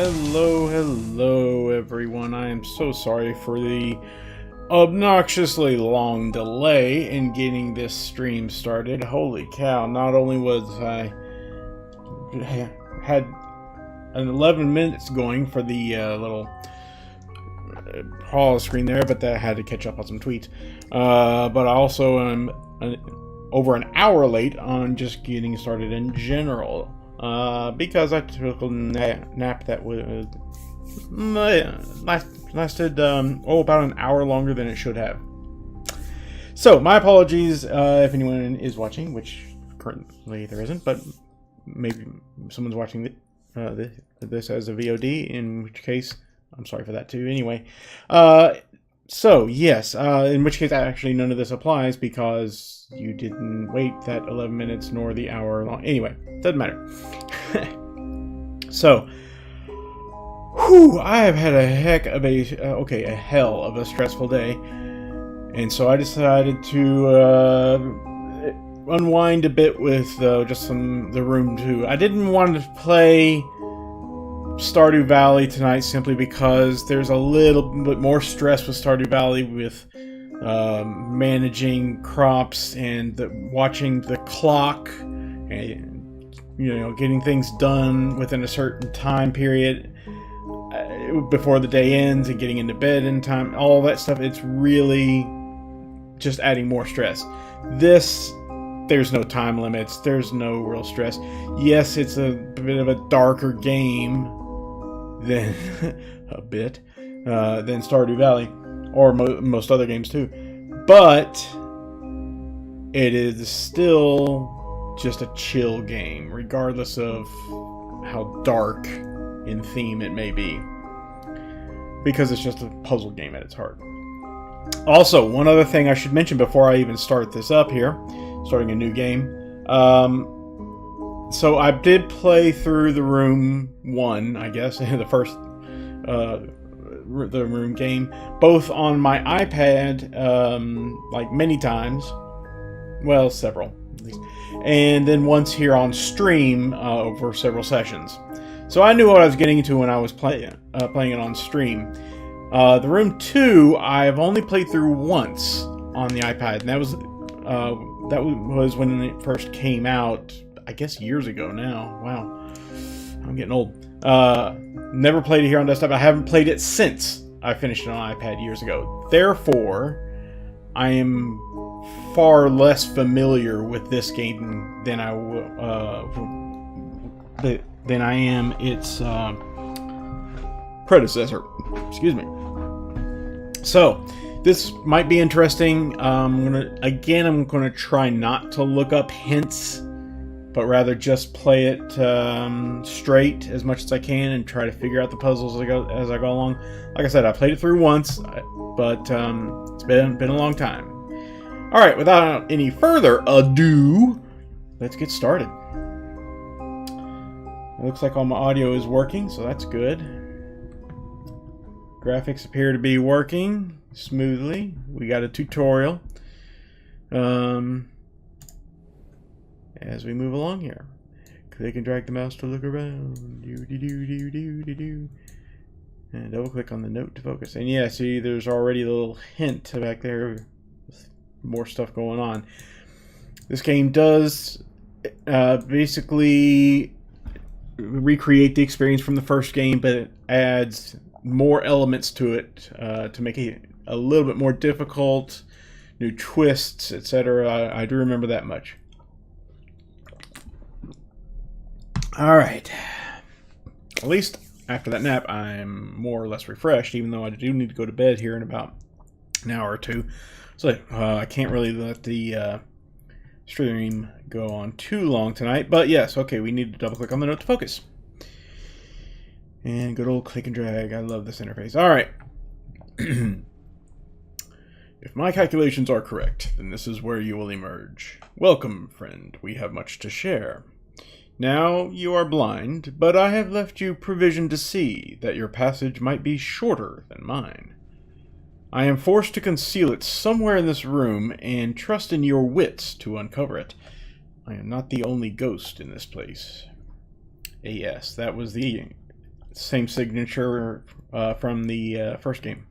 Hello everyone. I am so sorry for the obnoxiously long delay in getting this stream started. Holy cow, not only was I had an 11 minutes going for the little pause screen there, but I had to catch up on some tweets. But I also am over an hour late on just getting started in general. Because I took a nap that was lasted about an hour longer than it should have. So my apologies if anyone is watching, which currently there isn't, but maybe someone's watching this as a VOD, in which case I'm sorry for that too. Anyway, so yes, in which case actually none of this applies because you didn't wait that 11 minutes nor the hour long. Anyway, doesn't matter. So, I have had a heck of a hell of a stressful day, and so I decided to unwind a bit with just the Room 2. I didn't want to play Stardew Valley tonight simply because there's a little bit more stress with Stardew Valley with managing crops and watching the clock and getting things done within a certain time period before the day ends and getting into bed in time, all that stuff. It's really just adding more stress. There's no time limits, there's no real stress. Yes, it's a bit of a darker game than than Stardew Valley or most other games too, but it is still just a chill game, regardless of how dark in theme it may be, because it's just a puzzle game at its heart. Also, one other thing I should mention before I even start this up here, starting a new game. So I did play through the Room 1, I guess, the first the Room game, both on my iPad, like many times. Well, several, at least. And then once here on stream over several sessions. So I knew what I was getting into when I was playing it on stream. The Room 2, I've only played through once on the iPad, and that was when it first came out, I guess years ago now. Wow, I'm getting old. Never played it here on desktop. I haven't played it since I finished it on iPad years ago. Therefore, I am far less familiar with this game than I am its predecessor. Excuse me. So this might be interesting. I'm gonna try not to look up hints, but rather just play it straight as much as I can and try to figure out the puzzles as I go along. Like I said, I played it through once, but it's been a long time. All right, without any further ado, let's get started. It looks like all my audio is working, so that's good. Graphics appear to be working smoothly. We got a tutorial as we move along here. Click and drag the mouse to look around. And double click on the note to focus. And yeah, see, there's already a little hint back there. More stuff going on. This game does basically recreate the experience from the first game, but it adds more elements to it to make it a little bit more difficult, new twists, etc. I do remember that much. Alright. At least after that nap, I'm more or less refreshed, even though I do need to go to bed here in about an hour or two. So I can't really let the stream go on too long tonight. But yes, okay, we need to double click on the note to focus. And good old click and drag. I love this interface. All right. If my calculations are correct, then this is where you will emerge. Welcome, friend. We have much to share. Now you are blind, but I have left you provision to see that your passage might be shorter than mine. I am forced to conceal it somewhere in this room and trust in your wits to uncover it. I am not the only ghost in this place. Yes, that was the same signature from the first game.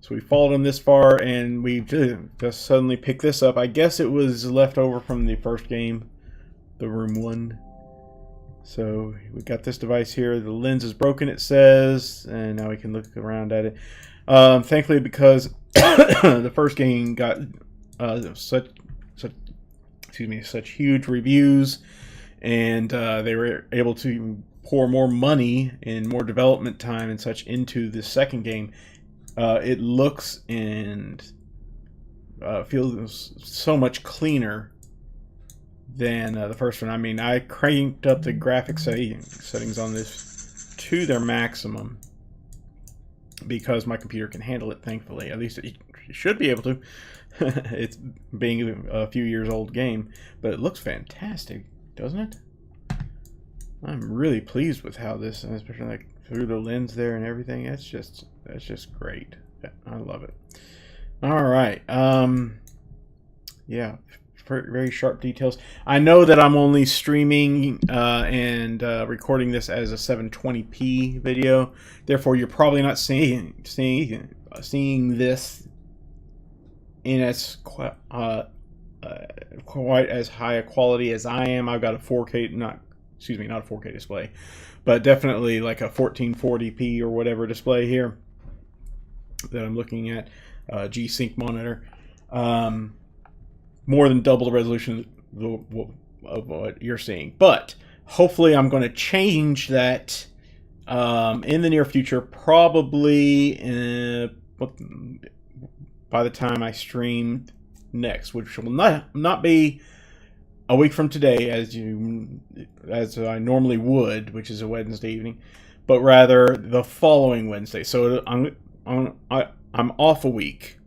So we followed them this far, and we just suddenly picked this up. I guess it was left over from the first game, the room 1. So we got this device here. The lens is broken, it says, and now we can look around at it. Thankfully, because the first game got such huge reviews, and they were able to pour more money and more development time and such into the second game. It looks and feels so much cleaner than the first one. I mean, I cranked up the graphics settings on this to their maximum because my computer can handle it, thankfully. At least it should be able to. It's being a few years old game, but it looks fantastic, doesn't it? I'm really pleased with how this, especially like through the lens there and everything. That's just great. I love it. All right. Yeah, very sharp details. I know that I'm only streaming and recording this as a 720p video. Therefore, you're probably not seeing this in as quite as high a quality as I am. I've got a 4K, not a 4K display, but definitely like a 1440p or whatever display here that I'm looking at, G-Sync monitor, more than double the resolution of what you're seeing. But hopefully I'm going to change that in the near future, probably by the time I stream next, which will not be a week from today, as I normally would, which is a Wednesday evening, but rather the following Wednesday. So I'm off a week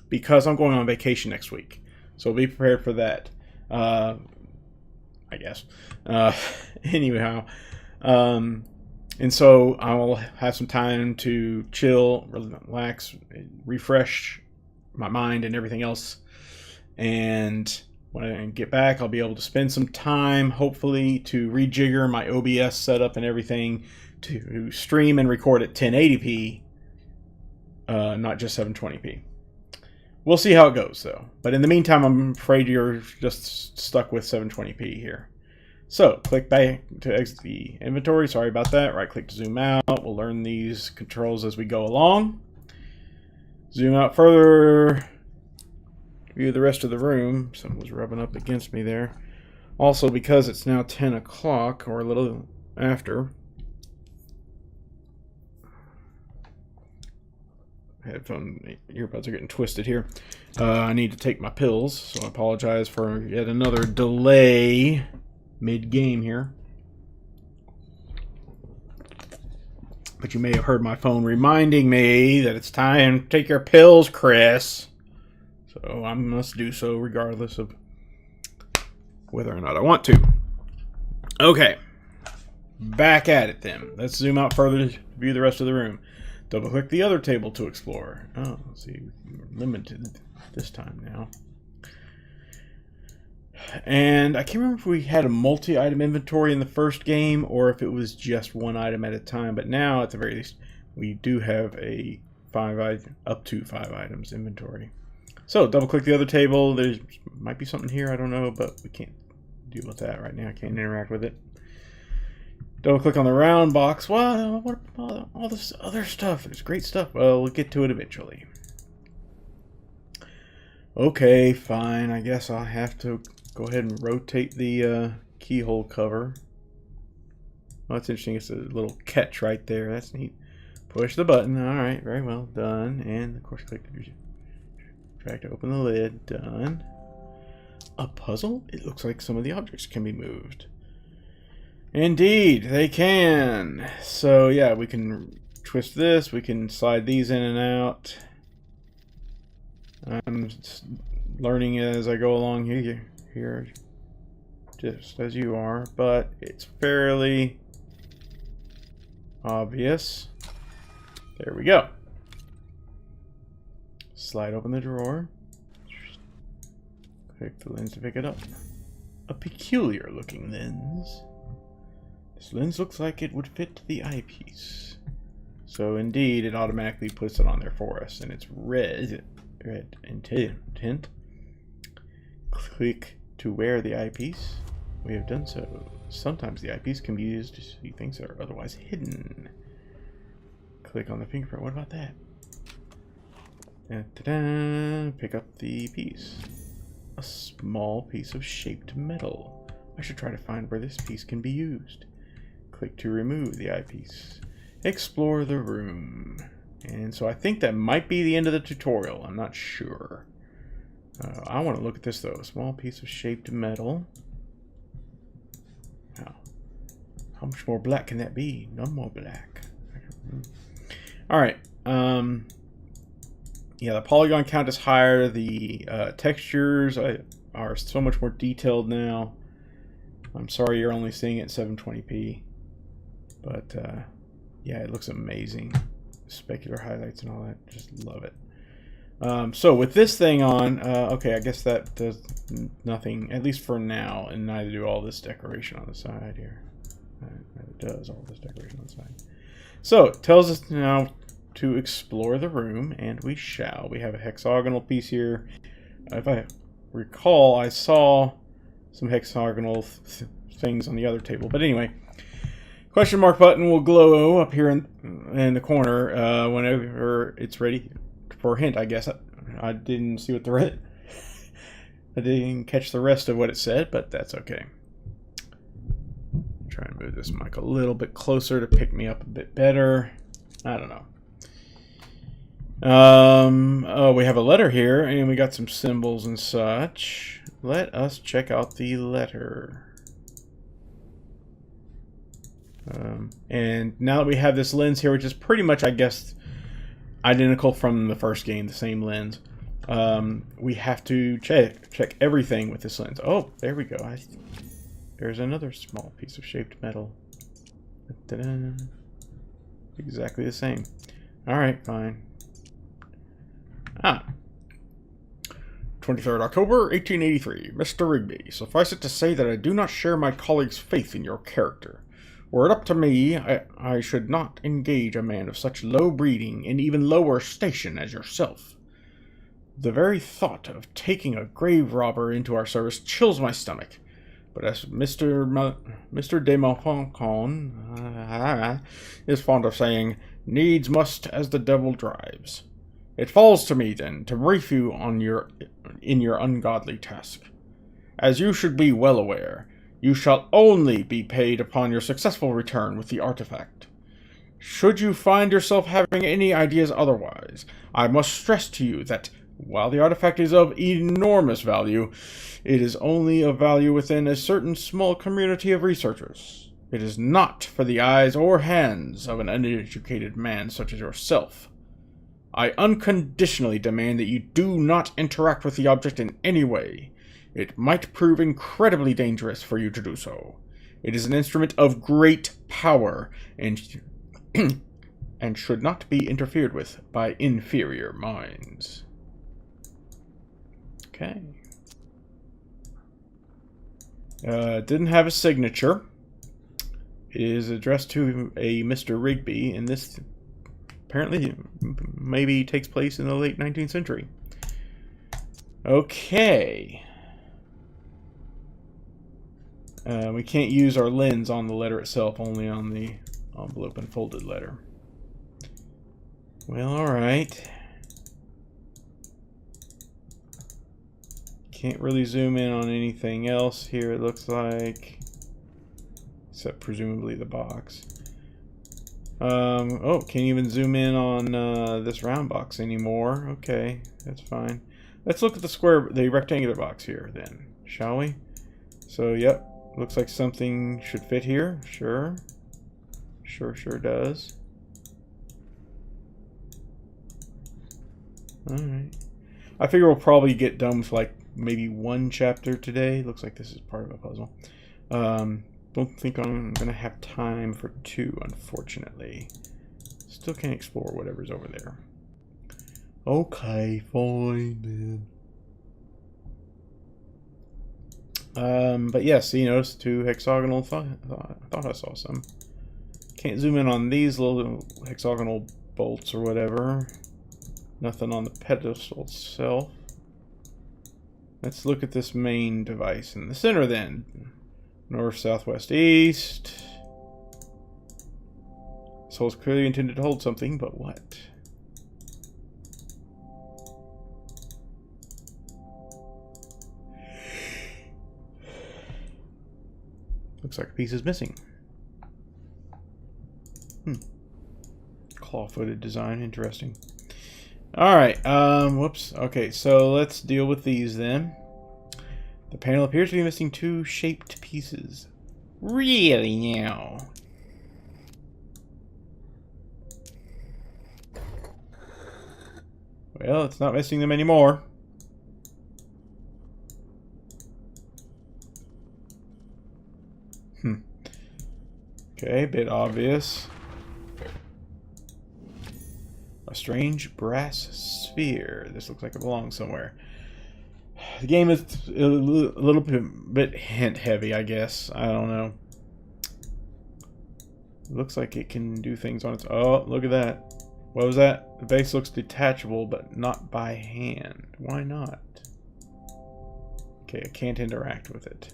because I'm going on vacation next week. So be prepared for that. I guess. Anyhow, and so I will have some time to chill, relax, refresh my mind and everything else. And when I get back, I'll be able to spend some time, hopefully, to rejigger my OBS setup and everything to stream and record at 1080p, not just 720p. We'll see how it goes, though. But in the meantime, I'm afraid you're just stuck with 720p here. So, click back to exit the inventory. Sorry about that. Right-click to zoom out. We'll learn these controls as we go along. Zoom out further. View the rest of the room. Someone was rubbing up against me there. Also, because it's now 10 o'clock, or a little after, headphone earbuds are getting twisted here. I need to take my pills, so I apologize for yet another delay mid-game here. But you may have heard my phone reminding me that it's time to take your pills, Chris. So I must do so regardless of whether or not I want to. Okay. Back at it then. Let's zoom out further to view the rest of the room. Double click the other table to explore. Oh, let's see. We're limited this time now. And I can't remember if we had a multi-item inventory in the first game or if it was just one item at a time. But now, at the very least, we do have a up to 5 items inventory. So, double click the other table. There might be something here, I don't know, but we can't deal with that right now. I can't interact with it. Double click on the round box. Well, what about all this other stuff? There's great stuff. Well, we'll get to it eventually. Okay, fine. I guess I'll have to go ahead and rotate the keyhole cover. Oh, that's interesting. It's a little catch right there. That's neat. Push the button. All right, very well. Done. And, of course, click the drag to open the lid. Done. A puzzle? It looks like some of the objects can be moved. Indeed, they can. So, yeah, we can twist this. We can slide these in and out. I'm learning as I go along here, just as you are, but it's fairly obvious. There we go. Slide open the drawer. Click the lens to pick it up. A peculiar looking lens. This lens looks like it would fit the eyepiece. So indeed, it automatically puts it on there for us, and it's red in tint. Click to wear the eyepiece. We have done so. Sometimes the eyepiece can be used to see things that are otherwise hidden. Click on the fingerprint. What about that? Ta-da! Pick up the piece. A small piece of shaped metal. I should try to find where this piece can be used. Click to remove the eyepiece. Explore the room. And so I think that might be the end of the tutorial. I'm not sure. I want to look at this though. A small piece of shaped metal. Wow. How much more black can that be? No more black. Alright. Yeah, the polygon count is higher. The textures are so much more detailed now. I'm sorry you're only seeing it in 720p. But yeah, it looks amazing. Specular highlights and all that. Just love it. So with this thing on, okay, I guess that does nothing, at least for now, and neither do all this decoration on the side here. It does all this decoration on the side. So it tells us now to explore the room, and we shall. We have a hexagonal piece here. If I recall, I saw some hexagonal things on the other table, but anyway. Question mark button will glow up here in the corner whenever it's ready for a hint, I guess. I didn't see what the I didn't catch the rest of what it said, but that's okay. Try and move this mic a little bit closer to pick me up a bit better. I don't know. Oh, we have a letter here, and we got some symbols and such. Let us check out the letter. And now that we have this lens here, which is pretty much, I guess, identical from the first game, the same lens, we have to check everything with this lens. Oh, there we go. There's another small piece of shaped metal. Ta-da. Exactly the same. Alright, fine. 23rd October, 1883. Mr. Rigby, suffice it to say that I do not share my colleague's faith in your character. Were it up to me, I should not engage a man of such low breeding and even lower station as yourself. The very thought of taking a grave robber into our service chills my stomach. But as Mr. de Montfaucon is fond of saying, needs must as the devil drives. It falls to me, then, to brief you on in your ungodly task. As you should be well aware, you shall only be paid upon your successful return with the artifact. Should you find yourself having any ideas otherwise, I must stress to you that, while the artifact is of enormous value, it is only of value within a certain small community of researchers. It is not for the eyes or hands of an uneducated man such as yourself. I unconditionally demand that you do not interact with the object in any way. It might prove incredibly dangerous for you to do so. It is an instrument of great power and should not be interfered with by inferior minds. Okay. Didn't have a signature. It is addressed to a Mr. Rigby, and this apparently maybe takes place in the late 19th century. Okay. We can't use our lens on the letter itself, only on the envelope and folded letter. Well, alright. Can't really zoom in on anything else here, it looks like. Except presumably the box. Oh, can't even zoom in on this round box anymore. Okay, that's fine. Let's look at the rectangular box here then, shall we? So, yep. Looks like something should fit here. Sure. Sure does. Alright. I figure we'll probably get done with like maybe one chapter today. Looks like this is part of a puzzle. Don't think I'm going to have time for two, unfortunately. Still can't explore whatever's over there. Okay, fine, man. But yes, you notice 2 hexagonal. I thought I saw some. Can't zoom in on these little hexagonal bolts or whatever. Nothing on the pedestal itself. Let's look at this main device in the center then. North, south, west, east. So it's clearly intended to hold something, but what? Looks like a piece is missing. Claw-footed design, interesting. Alright, whoops. Okay, so let's deal with these then. The panel appears to be missing 2 shaped pieces. Really now? Well, it's not missing them anymore. Okay, bit obvious. A strange brass sphere. This looks like it belongs somewhere. The game is a little bit hint heavy, I guess. I don't know. It looks like it can do things on its... Oh, look at that. What was that? The base looks detachable, but not by hand. Why not? Okay, I can't interact with it.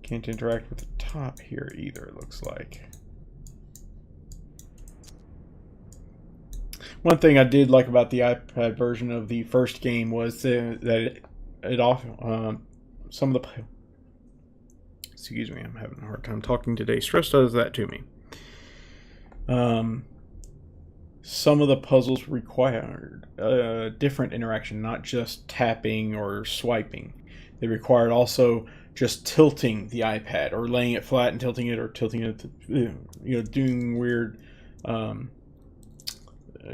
Can't interact with the top here either, it looks like. One thing I did like about the iPad version of the first game was that it often some of the... Excuse me, I'm having a hard time talking today. Stress does that to me. Some of the puzzles required different interaction, not just tapping or swiping. They required also just tilting the iPad, or laying it flat and tilting it, or tilting it, doing weird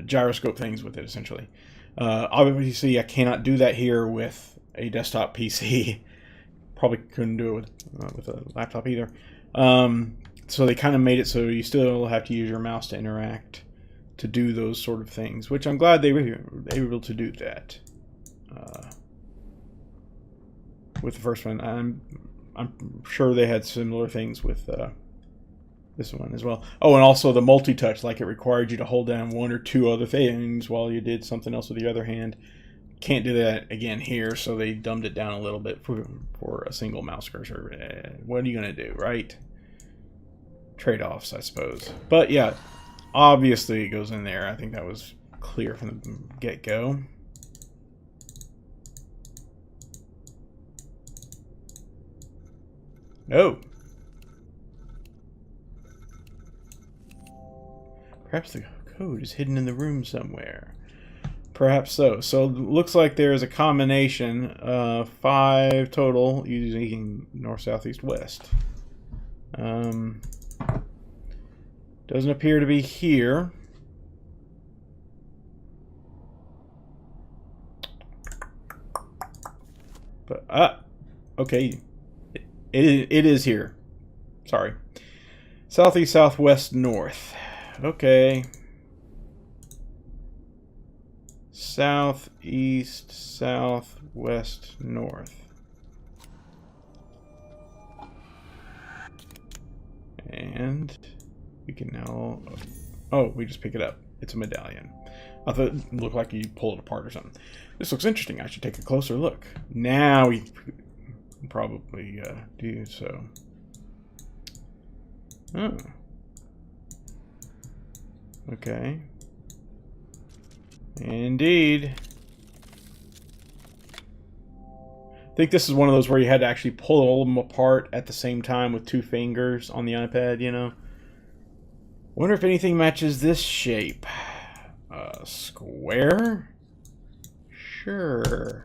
gyroscope things with it, essentially. Obviously, I cannot do that here with a desktop PC. Probably couldn't do it with a laptop either. So they kind of made it so you still have to use your mouse to interact, to do those sort of things, which I'm glad they were able to do that. With the first one, I'm sure they had similar things with this one as well. Oh, and also the multi-touch, like it required you to hold down 1 or 2 other things while you did something else with the other hand. Can't do that again here, so they dumbed it down a little bit for a single mouse cursor. What are you gonna do, right? Trade-offs, I suppose. But yeah, obviously it goes in there. I think that was clear from the get-go. No. Perhaps the code is hidden in the room somewhere. Perhaps so. So it looks like there is a combination of 5 total using north, south, east, west. Doesn't appear to be here. But okay. It is here. Sorry. Southeast, southwest, north. Okay. Southeast, southwest, north. And we can now... Oh, we just pick it up. It's a medallion. I thought it looked like you pull it apart or something. This looks interesting. I should take a closer look. Now we... probably do so. Oh. Okay. Indeed. I think this is one of those where you had to actually pull all of them apart at the same time with 2 fingers on the iPad, you know? Wonder if anything matches this shape. Square? Sure.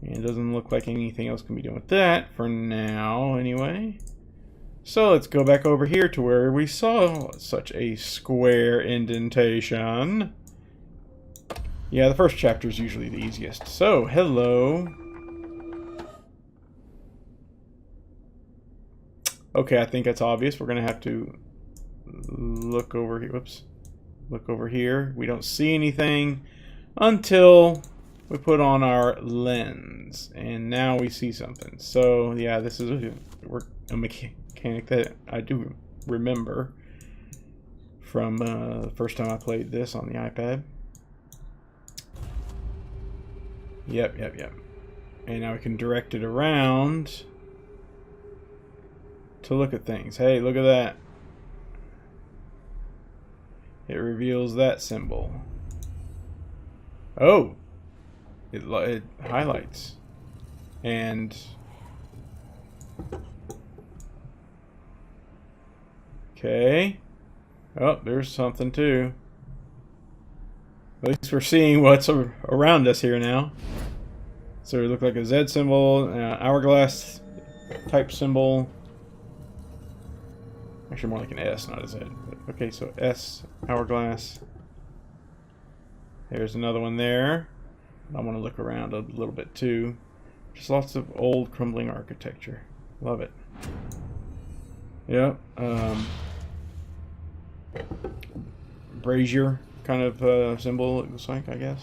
And it doesn't look like anything else can be done with that for now, anyway. So let's go back over here to where we saw such a square indentation. Yeah, the first chapter is usually the easiest. So, hello. Okay, I think that's obvious. We're going to have to look over here. Whoops. Look over here. We don't see anything until we put on our lens, and now we see something. So yeah, this is a mechanic that I do remember from the first time I played this on the iPad. Yep. And now we can direct it around to look at things. Hey, look at that. It reveals that symbol. Oh! It highlights. And... okay. Oh, there's something too. At least we're seeing what's around us here now. So it looked like a Z symbol, hourglass type symbol. Actually, more like an S, not a Z. Okay, so S, hourglass. There's another one there. I want to look around a little bit too. Just lots of old crumbling architecture. Love it. Yep. Brazier kind of symbol, it looks like, I guess.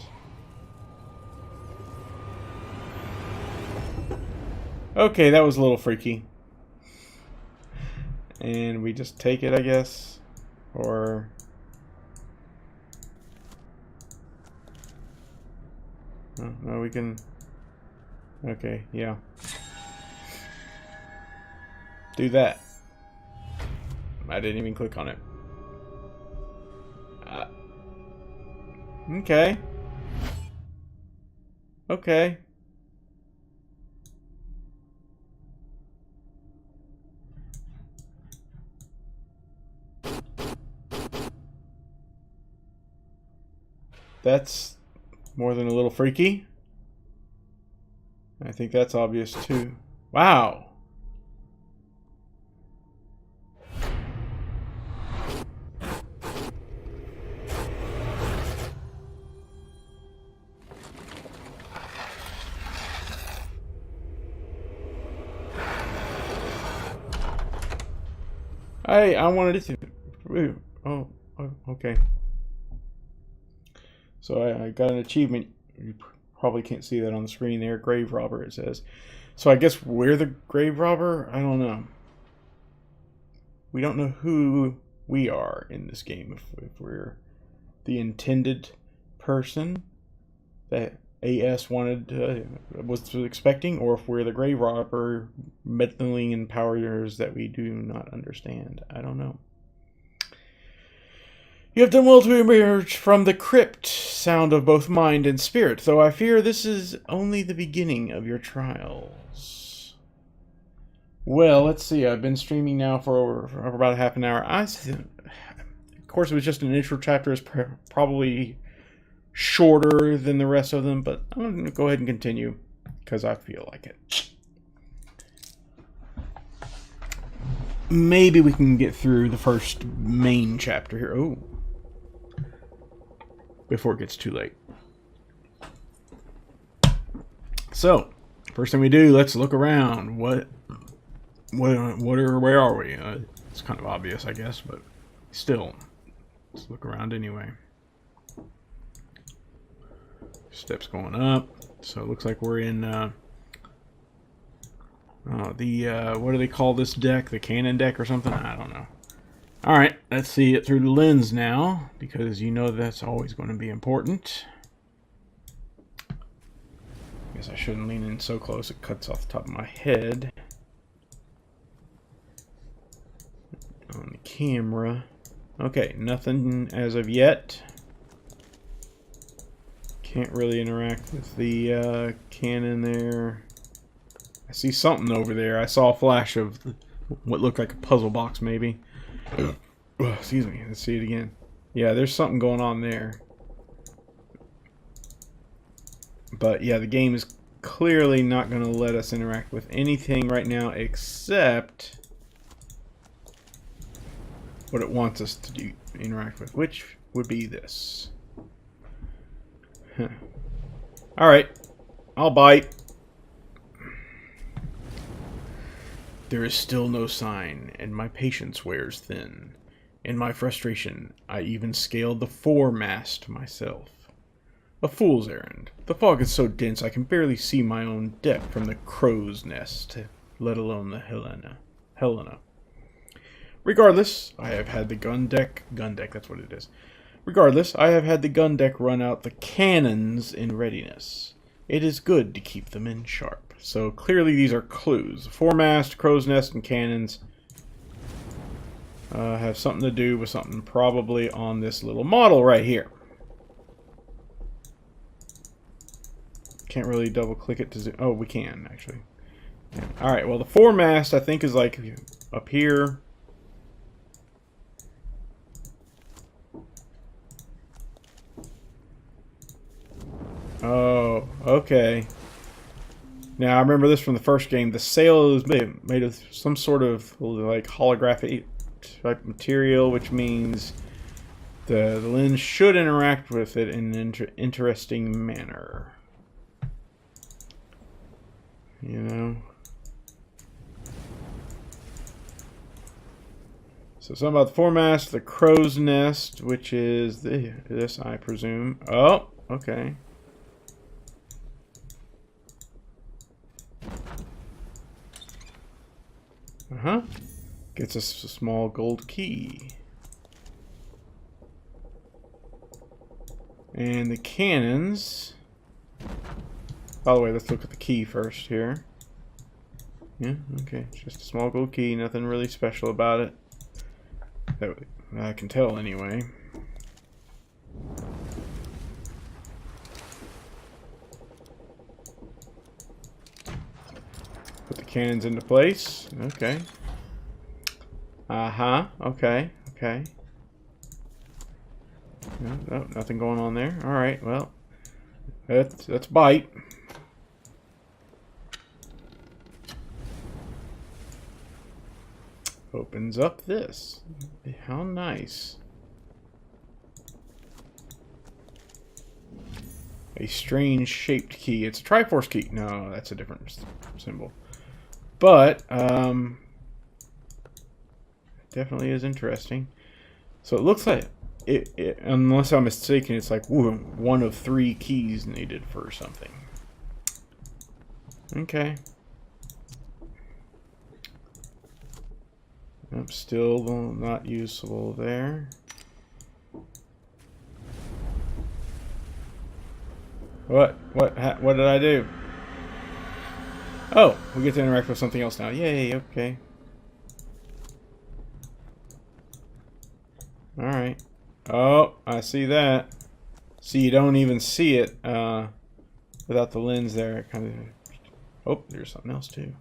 Okay, that was a little freaky. And we just take it, I guess. Or... oh, no, we can... okay, yeah. Do that. I didn't even click on it. Okay. Okay. That's more than a little freaky. I think that's obvious too. Wow. I wanted it to... oh, okay. So I got an achievement. You probably can't see that on the screen there. Grave robber, it says. So I guess we're the grave robber? I don't know. We don't know who we are in this game. If we're the intended person that AS was expecting, or if we're the grave robber meddling in powers that we do not understand. I don't know. You have done well to emerge from the crypt, sound of both mind and spirit, though I fear this is only the beginning of your trials. Well, let's see. I've been streaming now for about half an hour. Of course, it was just an intro chapter. It's probably shorter than the rest of them, but I'm going to go ahead and continue because I feel like it. Maybe we can get through the first main chapter here. Oh. Before it gets too late. So, first thing we do, let's look around. Where are we? It's kind of obvious, I guess, but still, let's look around anyway. Steps going up. So it looks like we're in what do they call this deck? The cannon deck or something? I don't know. Alright, let's see it through the lens now, because you know that's always going to be important. Guess I shouldn't lean in so close it cuts off the top of my head. On the camera. Okay, nothing as of yet. Can't really interact with the cannon there. I see something over there. I saw a flash of what looked like a puzzle box, maybe. Oh, excuse me. Let's see it again. Yeah, there's something going on there. But yeah, the game is clearly not going to let us interact with anything right now except what it wants us to do, interact with, which would be this. Huh. Alright, I'll bite. There is still no sign, and my patience wears thin. In my frustration, I even scaled the foremast myself. A fool's errand. The fog is so dense I can barely see my own deck from the crow's nest, let alone the Helena. Regardless, I have had the gun deck, that's what it is. Regardless, I have had the gun deck run out the cannons in readiness. It is good to keep them in sharp. So clearly these are clues. Foremast, crow's nest, and cannons have something to do with something probably on this little model right here. Can't really double click it to zoom. Oh, we can actually. Yeah. Alright, well the foremast I think is like up here. Oh, okay. Now I remember this from the first game. The sail is made of some sort of like holographic type material, which means the lens should interact with it in an interesting manner. You know. So something about the foremast, the crow's nest, which is this, I presume. Oh, okay. Gets us a small gold key. And the cannons. By the way, let's look at the key first here. Yeah, okay. Just a small gold key. Nothing really special about it. That I can tell anyway. Put the cannons into place. Okay. Okay. Okay. No, nothing going on there. Alright, well. That's bite. Opens up this. How nice. A strange shaped key. It's a Triforce key. No, that's a different symbol. But, definitely is interesting. So it looks like, unless I'm mistaken, it's like one of 3 keys needed for something. Okay. Nope, still not usable there. What did I do? Oh, we get to interact with something else now. Yay, okay. Alright. Oh, I see that. See, you don't even see it without the lens there. It kind of... Oh, there's something else too.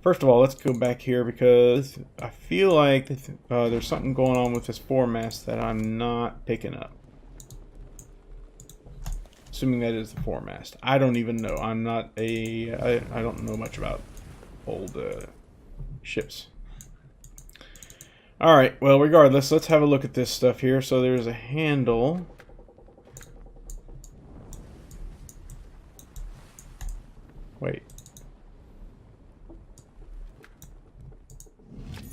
First of all, let's go back here because I feel like there's something going on with this foremast that I'm not picking up. Assuming that is the foremast. I don't even know. I'm not a... I don't know much about old ships. Alright, well, regardless, let's have a look at this stuff here. So there's a handle. Wait.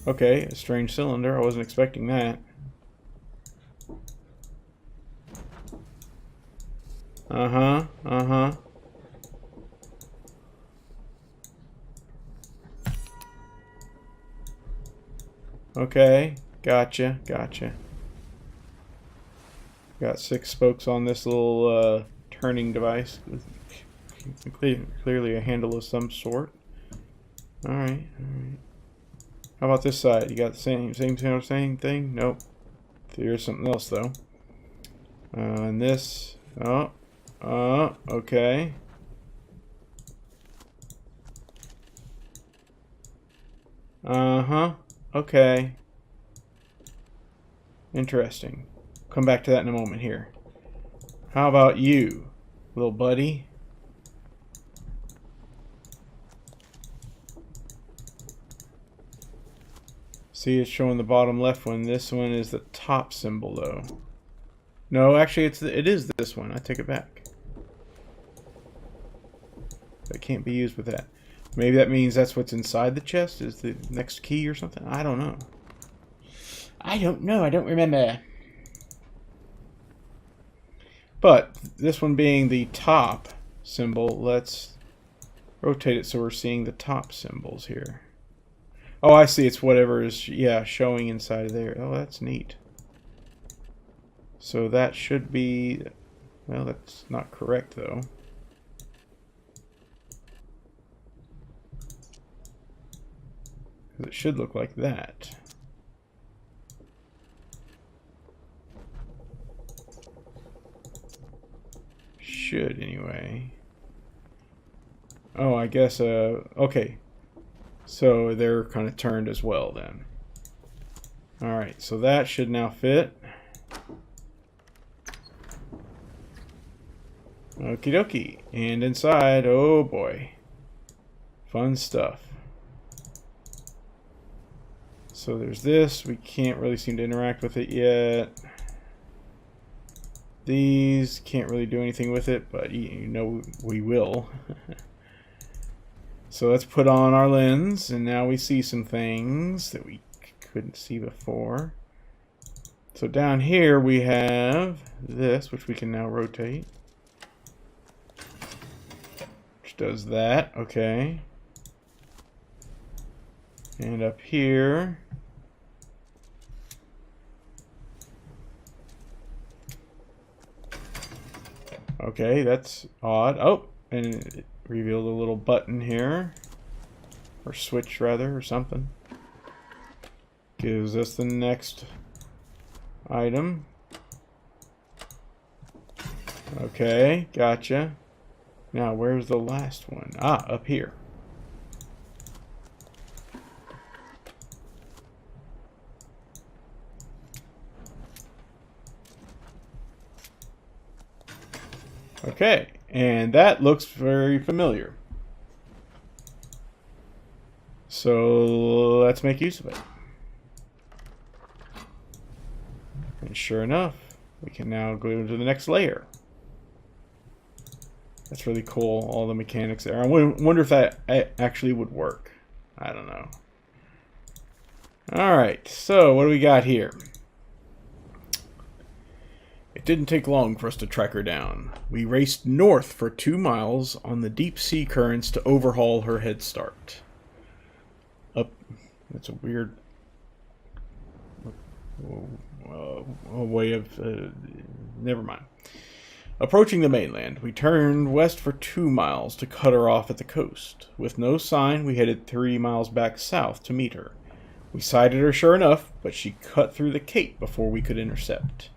Okay, a strange cylinder. I wasn't expecting that. Okay, gotcha. Got 6 spokes on this little turning device. Clearly a handle of some sort. Alright. How about this side? You got the same thing? Nope. There's something else though. And this. Okay. Okay. Interesting. Come back to that in a moment here. How about you, little buddy? See, it's showing the bottom left one. This one is the top symbol, though. No, actually, it is this one. I take it back. That can't be used with that. Maybe that means that's what's inside the chest? Is the next key or something? I don't know. I don't know. I don't remember. But this one being the top symbol, let's rotate it so we're seeing the top symbols here. Oh, I see. It's whatever is, yeah, showing inside of there. Oh, that's neat. So that should be, well, that's not correct though. It should look like that. Should anyway. Oh, I guess, okay. So they're kind of turned as well then. Alright, so that should now fit. Okie dokie. And inside, oh boy. Fun stuff. So there's this. We can't really seem to interact with it yet. These can't really do anything with it, but you know we will. So let's put on our lens, and now we see some things that we couldn't see before. So down here we have this, which we can now rotate. Which does that, okay. And up here, okay, that's odd. Oh, and it revealed a little button here, or switch rather, or something. Gives us the next item. Okay, gotcha. Now, where's the last one? Ah, up here. Okay, and that looks very familiar. So let's make use of it. And sure enough, we can now go to the next layer. That's really cool, all the mechanics there. I wonder if that actually would work. I don't know. Alright, so what do we got here? It didn't take long for us to track her down. We raced north for 2 miles on the deep sea currents to overhaul her head start. Up, that's a weird way of, never mind. Approaching the mainland, we turned west for 2 miles to cut her off at the coast. With no sign, we headed 3 miles back south to meet her. We sighted her sure enough, but she cut through the cape before we could intercept.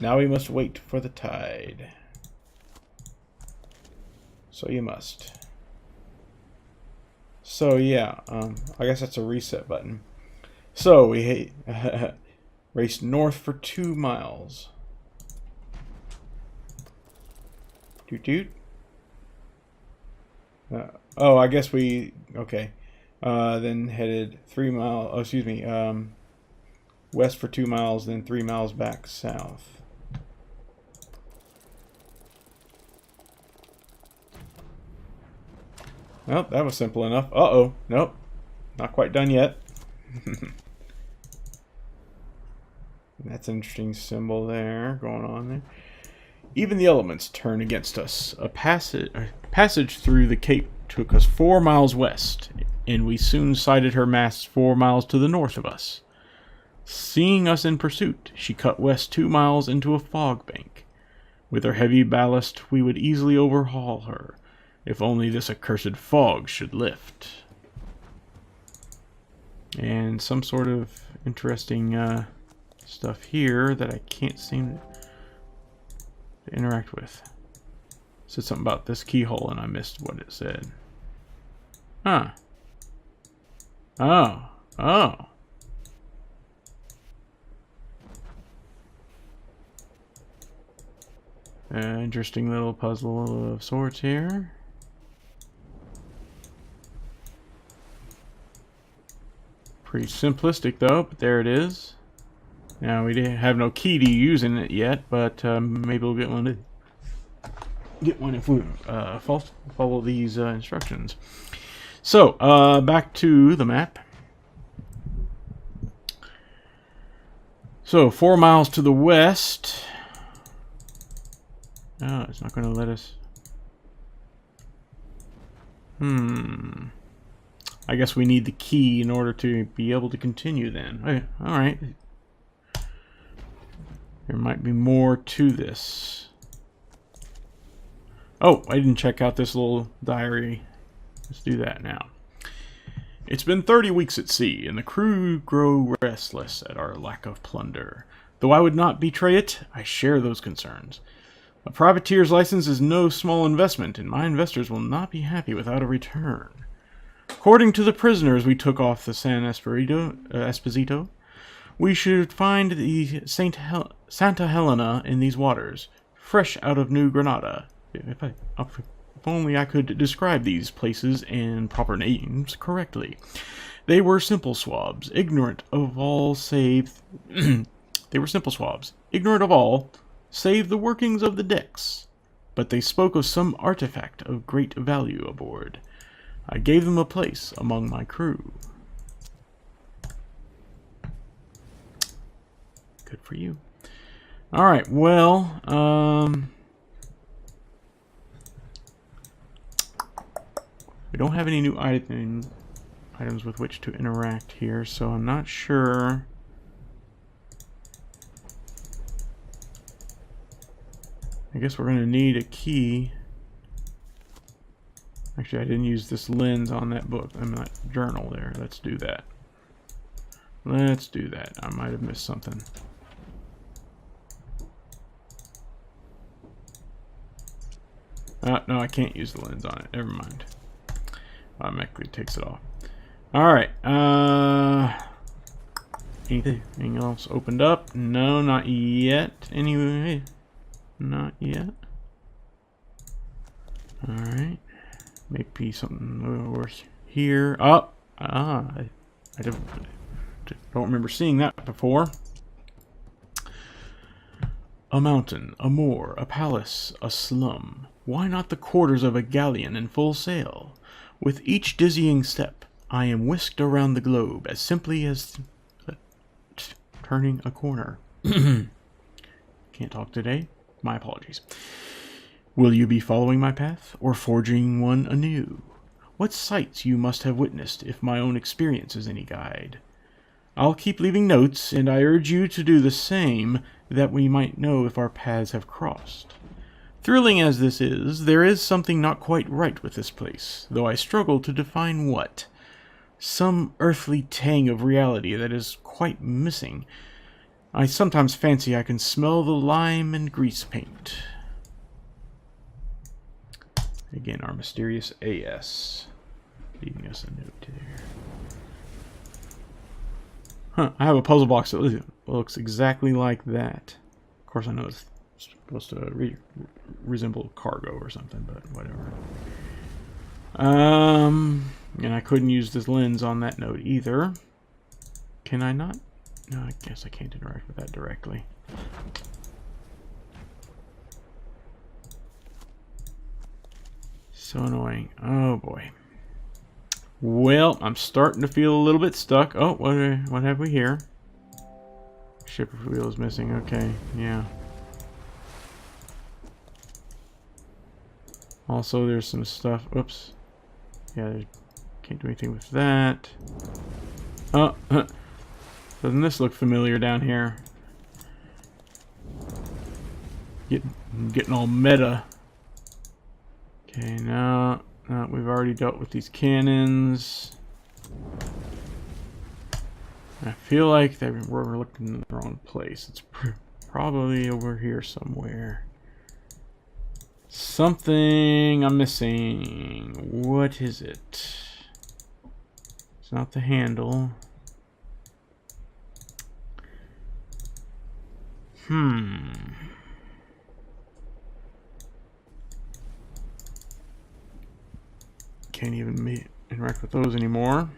Now we must wait for the tide. So you must. So yeah, I guess that's a reset button. So we raced north for 2 miles. Doot doot. Oh, I guess we, okay. Then headed 3 miles, oh, excuse me, west for 2 miles, then 3 miles back south. Well, that was simple enough. Uh-oh. Nope. Not quite done yet. That's an interesting symbol there going on there. Even the elements turn against us. A passage through the cape took us 4 miles west, and we soon sighted her masts 4 miles to the north of us. Seeing us in pursuit, she cut west 2 miles into a fog bank. With her heavy ballast, we would easily overhaul her. If only this accursed fog should lift. And some sort of interesting stuff here that I can't seem to interact with. It said something about this keyhole and I missed what it said. Huh. Oh. Oh. Interesting little puzzle of sorts here. Pretty simplistic though, but there it is. Now we didn't have no key to using it yet, but maybe we'll get one if we follow these instructions. So back to the map. So 4 miles to the west, Oh, it's not going to let us. I guess we need the key in order to be able to continue then. Okay, alright. There might be more to this. Oh, I didn't check out this little diary. Let's do that now. It's been 30 weeks at sea, and the crew grow restless at our lack of plunder. Though I would not betray it, I share those concerns. A privateer's license is no small investment, and my investors will not be happy without a return. According to the prisoners we took off the San Esposito, we should find the Santa Helena in these waters, fresh out of New Granada. If only I could describe these places and proper names correctly. They were simple swabs, ignorant of all save... They were simple swabs, ignorant of all, save the workings of the decks. But they spoke of some artifact of great value aboard. I gave them a place among my crew. Good for you. Alright, well, we don't have any new items with which to interact here, so I'm not sure. I guess we're going to need a key. Actually, I didn't use this lens on that book. I mean, that journal there. Let's do that. Let's do that. I might have missed something. No, I can't use the lens on it. Never mind. Automatically takes it off. Alright. Anything else opened up? No, not yet. Anyway. Not yet. Alright. Maybe something over here. Oh! I don't remember seeing that before. A mountain, a moor, a palace, a slum. Why not the quarters of a galleon in full sail? With each dizzying step, I am whisked around the globe as simply as turning a corner. Can't talk today? My apologies. Will you be following my path, or forging one anew? What sights you must have witnessed, if my own experience is any guide. I'll keep leaving notes, and I urge you to do the same, that we might know if our paths have crossed. Thrilling as this is, there is something not quite right with this place, though I struggle to define what. Some earthly tang of reality that is quite missing. I sometimes fancy I can smell the lime and grease paint. Again, our mysterious AS, leaving us a note there. Huh, I have a puzzle box that looks exactly like that. Of course, I know it's supposed to resemble cargo or something, but whatever. And I couldn't use this lens on that note either. Can I not? No, I guess I can't interact with that directly. So annoying. Oh boy. Well, I'm starting to feel a little bit stuck. Oh, what have we here? Shipper's wheel is missing. Okay, yeah. Also, there's some stuff. Oops. Yeah, can't do anything with that. Oh, doesn't this look familiar down here? Getting all meta. Okay, now we've already dealt with these cannons. I feel like we're looking in the wrong place. It's probably over here somewhere. Something I'm missing. What is it? It's not the handle. Can't even interact with those anymore.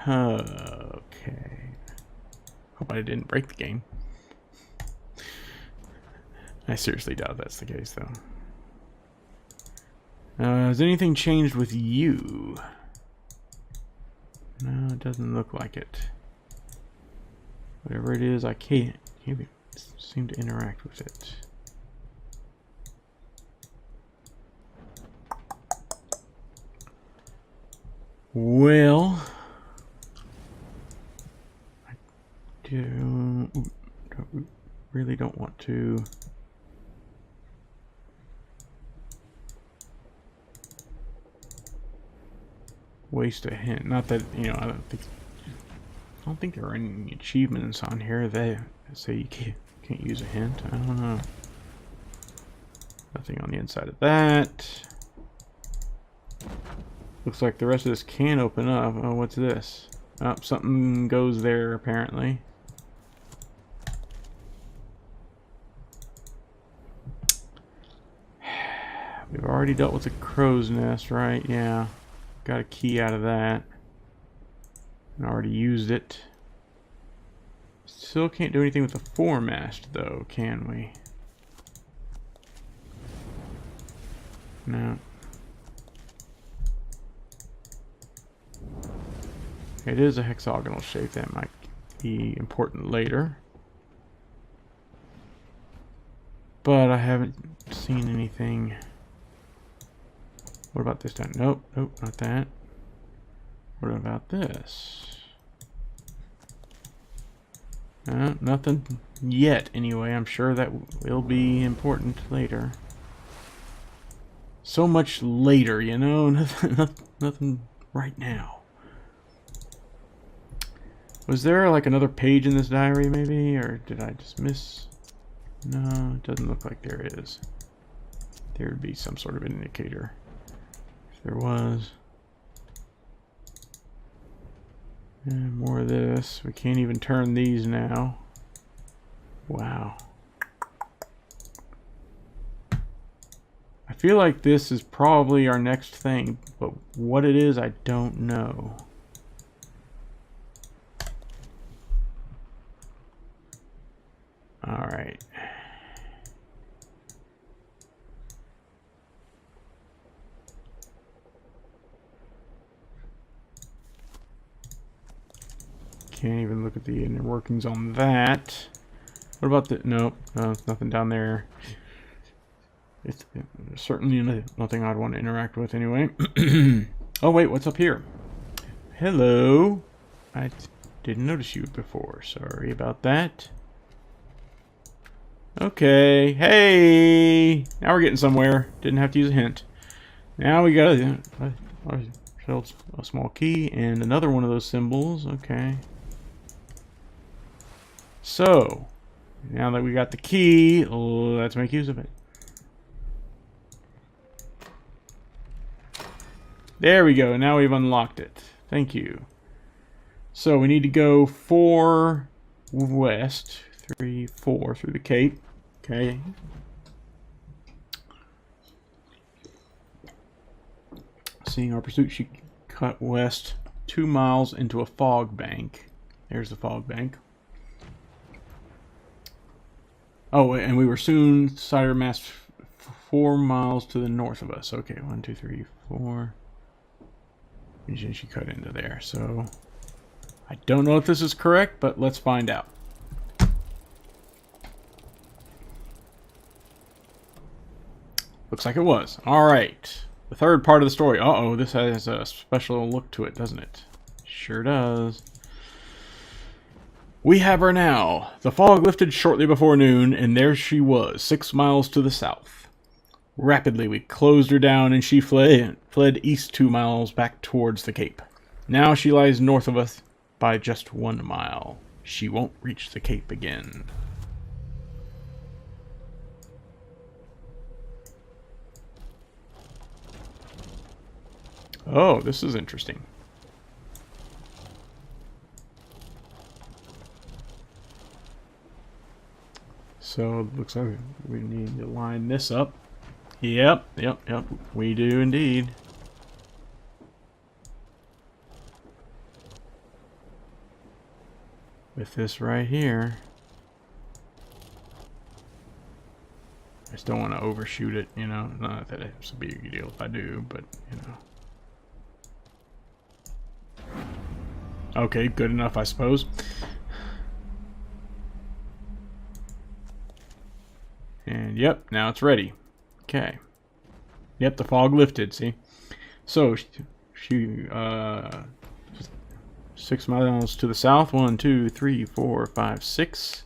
Okay. Hope I didn't break the game. I seriously doubt that's the case, though. Has anything changed with you? No, it doesn't look like it. Whatever it is, I can't even seem to interact with it. Well, I really don't want to. Waste a hint. Not that, you know, I don't think there are any achievements on here that say you can't use a hint. I don't know. Nothing on the inside of that. Looks like the rest of this can open up. Oh, what's this? Oh, something goes there apparently. We've already dealt with the crow's nest, right? Yeah. Got a key out of that. And already used it. Still can't do anything with the foremast though, can we? No. It is a hexagonal shape. That might be important later. But I haven't seen anything. What about this time? Nope, nope, not that. What about this? Nothing yet, anyway. I'm sure that will be important later. So much later, you know? Nothing right now. Was there like another page in this diary, maybe? Or did I just miss? No, it doesn't look like there is. There would be some sort of indicator. If there was. And more of this. We can't even turn these now. Wow. I feel like this is probably our next thing, but what it is, I don't know. All right. Can't even look at the inner workings on that. What about the... Nope, no, there's nothing down there. It's certainly nothing I'd want to interact with anyway. Oh wait, what's up here? Hello. I didn't notice you before. Sorry about that. Okay. Hey! Now we're getting somewhere. Didn't have to use a hint. Now we got a small key and another one of those symbols. Okay. So, now that we got the key, let's make use of it. There we go. Now we've unlocked it. Thank you. So we need to go 4 west, 3, 4 through the Cape. Okay. Seeing our pursuit, she cut west 2 miles into a fog bank. There's the fog bank. Oh, and we were soon sighted mass 4 miles to the north of us. Okay, 1, 2, 3, 4. And she cut into there. So I don't know if this is correct, but let's find out. Looks like it was. All right. The third part of the story. Uh-oh, this has a special look to it, doesn't it? Sure does. We have her now. The fog lifted shortly before noon, and there she was, 6 miles to the south. Rapidly, we closed her down, and she fled east 2 miles back towards the Cape. Now she lies north of us by just 1 mile. She won't reach the Cape again. Oh, this is interesting. So it looks like we need to line this up. Yep. We do indeed. With this right here. just don't want to overshoot it, you know. Not that it's a big deal if I do, but you know. Okay, good enough, I suppose. And yep, now it's ready. Okay. Yep, the fog lifted, see? So, 6 miles to the south. 1, 2, 3, 4, 5, 6.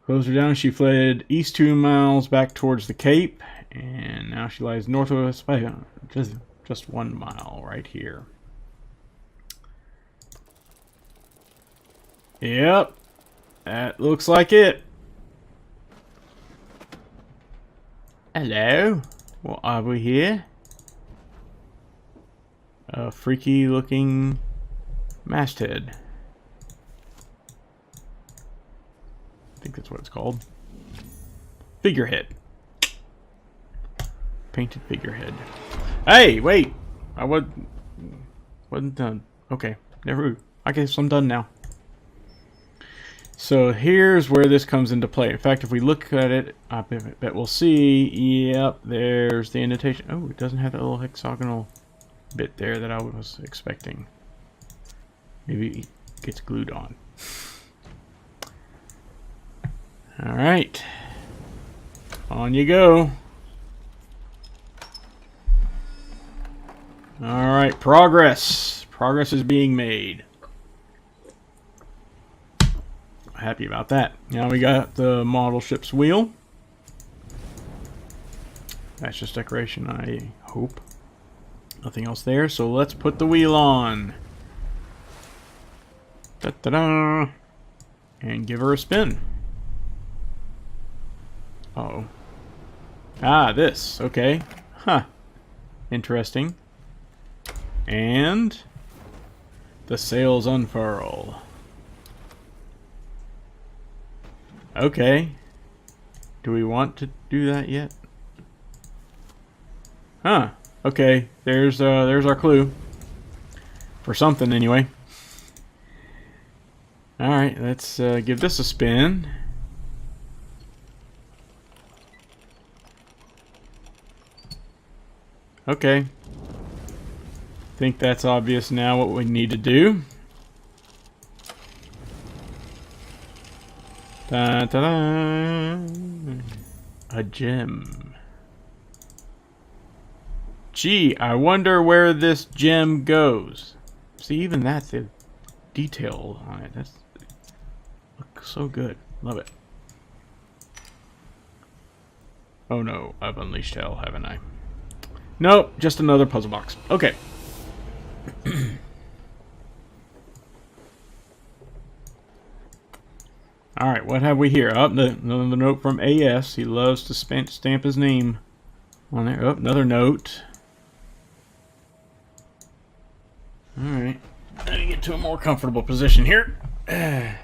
Closed her down. She fled east 2 miles back towards the Cape. And now she lies northwest by just 1 mile right here. Yep. That looks like it. Hello. What are we here? A freaky looking masthead. I think that's what it's called. Figurehead. Painted figurehead. Hey, wait! I wasn't done. Okay, never. I guess I'm done now. So here's where this comes into play. In fact, if we look at it, I bet we'll see. Yep, there's the indentation. Oh, it doesn't have that little hexagonal bit there that I was expecting. Maybe it gets glued on. Alright. On you go. Alright, progress. Progress is being made. Happy about that. Now we got the model ship's wheel. That's just decoration, I hope. Nothing else there, so let's put the wheel on. Da-da-da! And give her a spin. Uh-oh. Ah, this. Okay. Huh. Interesting. And the sails unfurl. Okay. Do we want to do that yet? Huh. Okay. There's our clue. For something, anyway. Alright, let's give this a spin. Okay. Think that's obvious now what we need to do. Da-da-da. A gem. Gee, I wonder where this gem goes. See, even that's the detail on it. That's looks so good. Love it. Oh no, I've unleashed hell, haven't I? Nope, just another puzzle box. Okay. Alright, what have we here? Oh, another note from AS. He loves to stamp his name on there. Oh, another note. Alright. Let me get to a more comfortable position here. And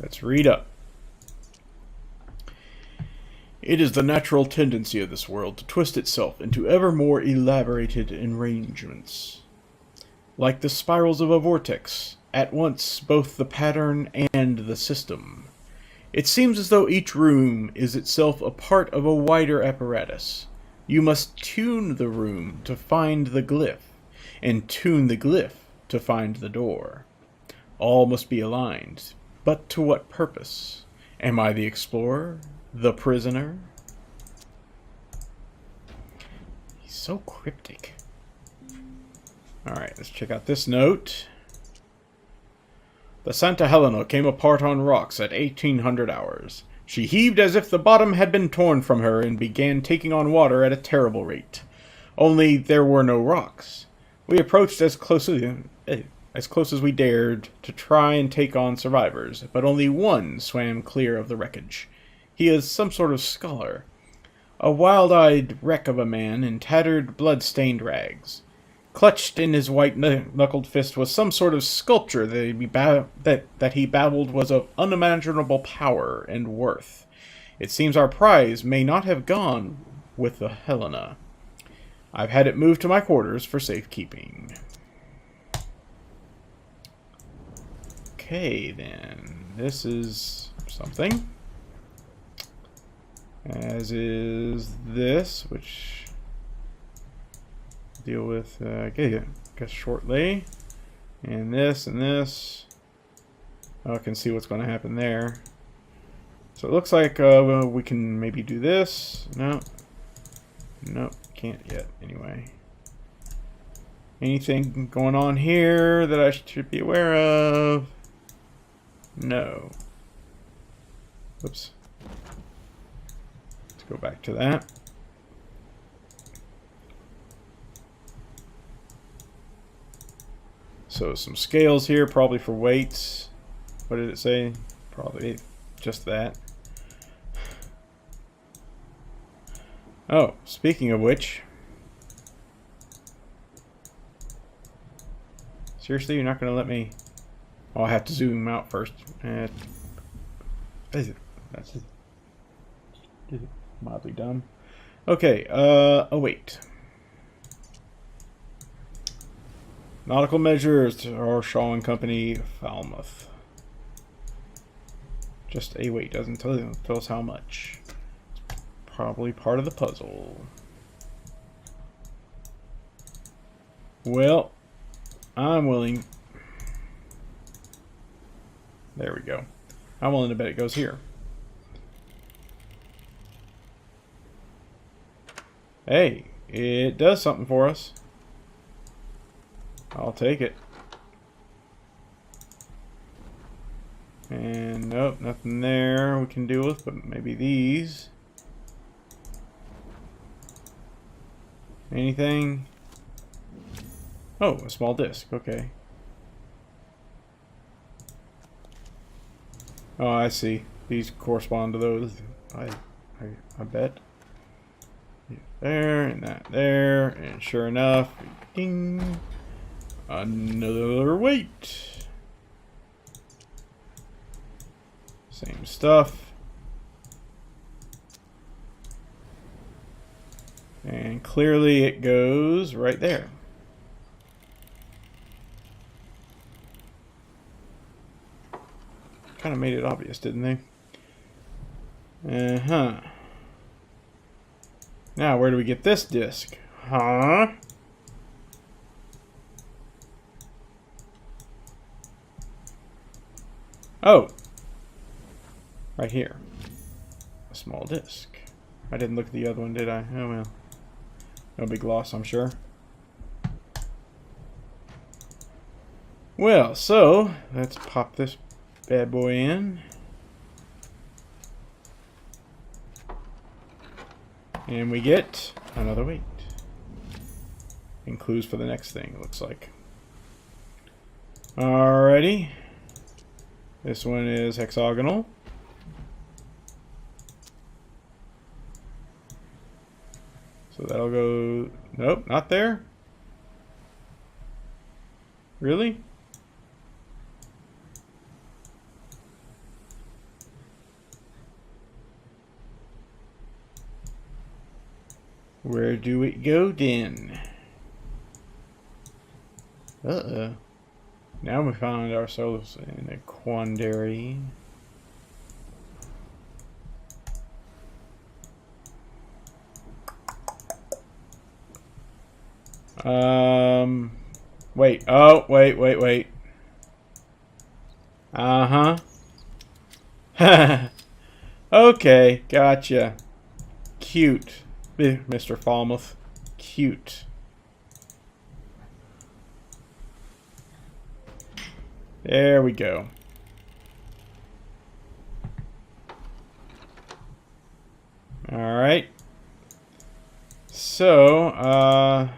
let's read up. It is the natural tendency of this world to twist itself into ever more elaborated arrangements. Like the spirals of a vortex, at once both the pattern and the system. It seems as though each room is itself a part of a wider apparatus. You must tune the room to find the glyph, and tune the glyph to find the door. All must be aligned, but to what purpose? Am I the explorer? The prisoner? He's so cryptic. Alright, let's check out this note. The Santa Helena came apart on rocks at 1800 hours. She heaved as if the bottom had been torn from her and began taking on water at a terrible rate. Only there were no rocks. We approached as close as we dared to try and take on survivors, but only one swam clear of the wreckage. He is some sort of scholar. A wild-eyed wreck of a man in tattered, blood-stained rags. Clutched in his white-knuckled fist was some sort of sculpture that he babbled was of unimaginable power and worth. It seems our prize may not have gone with the Helena. I've had it moved to my quarters for safekeeping. Okay, then. This is something. as is this, which deal with I guess shortly, and this and this. I can see what's going to happen there. So it looks like well, we can maybe do this. No, nope, can't yet. Anyway, anything going on here that I should be aware of? No. Whoops. Let's go back to that. So some scales here, probably for weights. What did it say? Probably just that. Oh, speaking of which. Seriously, you're not going to let me... Oh, I have to zoom out first. That's mildly dumb. Okay, oh wait. Nautical measures are Shaw and Company, Falmouth. Just a weight, doesn't tell us how much. Probably part of the puzzle. Well, I'm willing. There we go. I'm willing to bet it goes here. Hey, it does something for us. I'll take it. And nope, nothing there we can deal with, but maybe these. Anything? Oh, a small disc. Okay. Oh, I see. These correspond to those. I bet. There and that there, and sure enough, ding, another weight. Same stuff. And clearly it goes right there. Kind of made it obvious, didn't they? Uh-huh. Now, where do we get this disc? Huh? Oh. Right here. A small disc. I didn't look at the other one, did I? Oh well. No big loss, I'm sure. Well, so, let's pop this bad boy in. And we get another weight. And clues for the next thing, it looks like. Alrighty. This one is hexagonal. So that'll go... Nope, not there. Really? Where do it go then? Uh-oh. Now we found ourselves in a quandary. Wait. Oh, wait. Uh-huh. Okay, gotcha. Cute. Mr. Falmouth. Cute. There we go. Alright. So,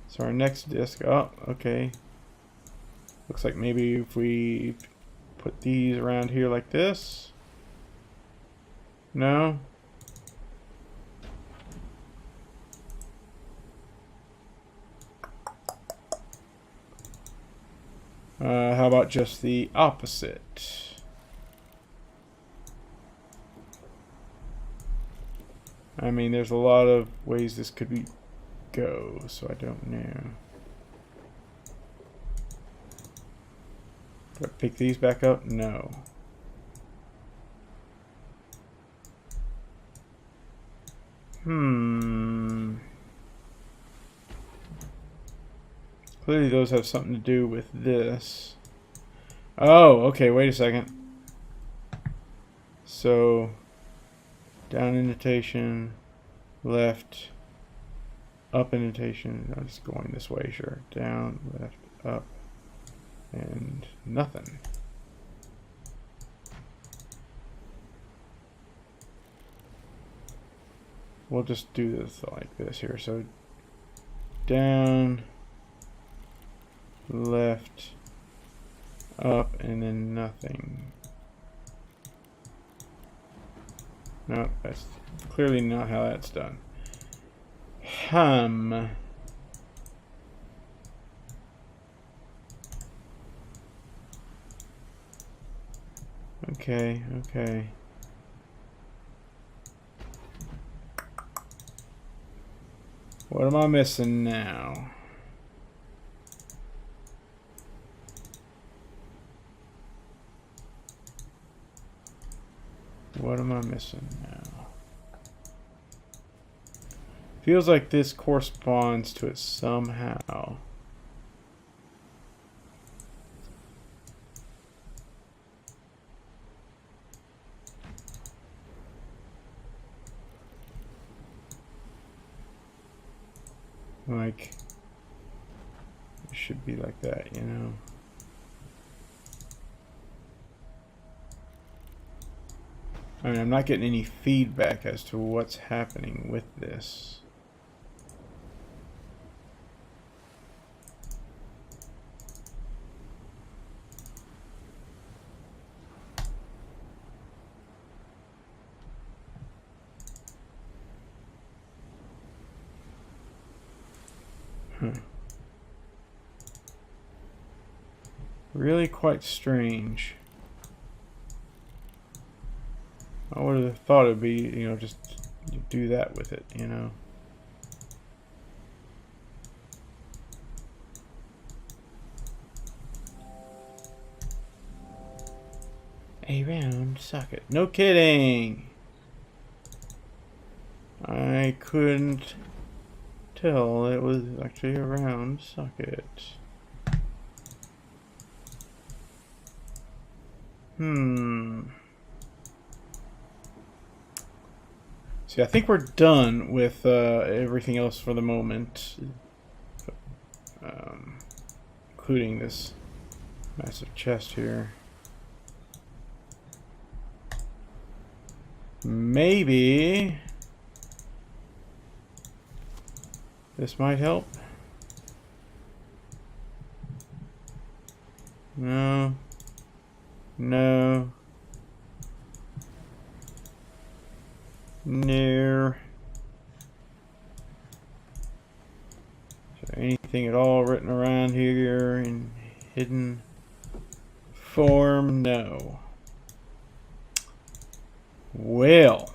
so our next disc, oh, okay. Looks like maybe if we put these around here like this. No? How about just the opposite? I mean, there's a lot of ways this could go, so I don't know. Do I pick these back up? No. Clearly those have something to do with this. Oh, okay, wait a second. So, down indentation, left, up indentation. I'm just going this way, sure. Down, left, up, and nothing. We'll just do this like this here. So, down, left, up, and then nothing. No, that's clearly not how that's done. Okay, okay. What am I missing now? What am I missing now? Feels like this corresponds to it somehow. Like, it should be like that, you know? I mean, I'm not getting any feedback as to what's happening with this. Really quite strange. I would have thought it'd be, you know, just do that with it, you know. A round socket. No kidding! I couldn't tell it was actually a round socket. See, I think we're done with everything else for the moment, including this massive chest here. Maybe this might help. No. No. No. Is there anything at all written around here in hidden form? No. Well.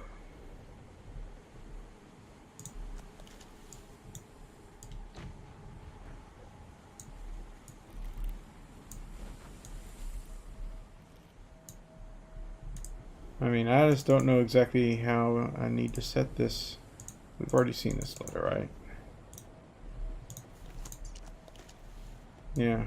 I mean, I just don't know exactly how I need to set this. We've already seen this letter, right? Yeah.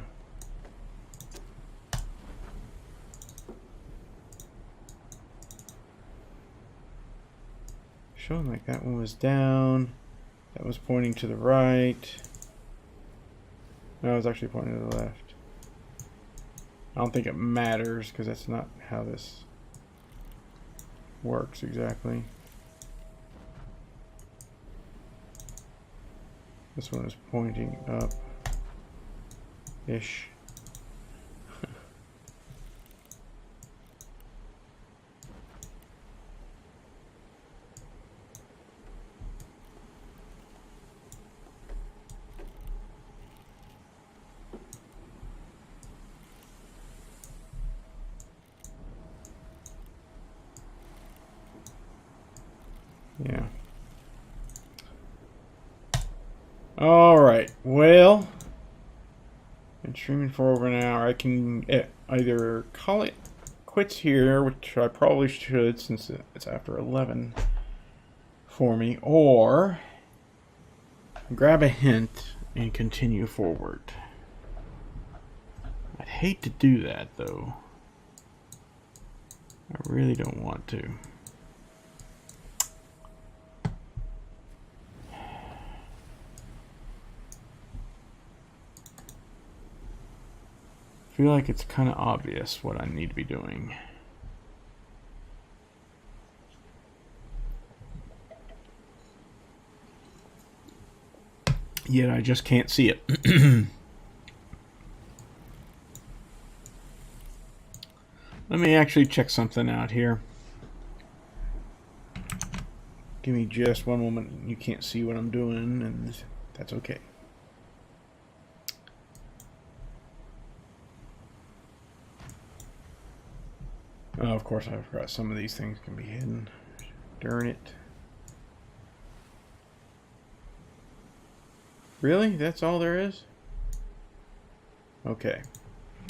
Showing like that one was down. That was pointing to the right. No, it was actually pointing to the left. I don't think it matters because that's not how this works exactly. This one is pointing up ish. Yeah. All right. Well, been streaming for over an hour. I can either call it quits here, which I probably should since it's after 11, for me, or grab a hint and continue forward. I'd hate to do that, though. I really don't want to. I feel like it's kind of obvious what I need to be doing. Yet I just can't see it. Let me actually check something out here. Give me just one moment. You can't see what I'm doing, and that's okay. Oh, of course, I forgot some of these things can be hidden. Darn it. Really? That's all there is? Okay.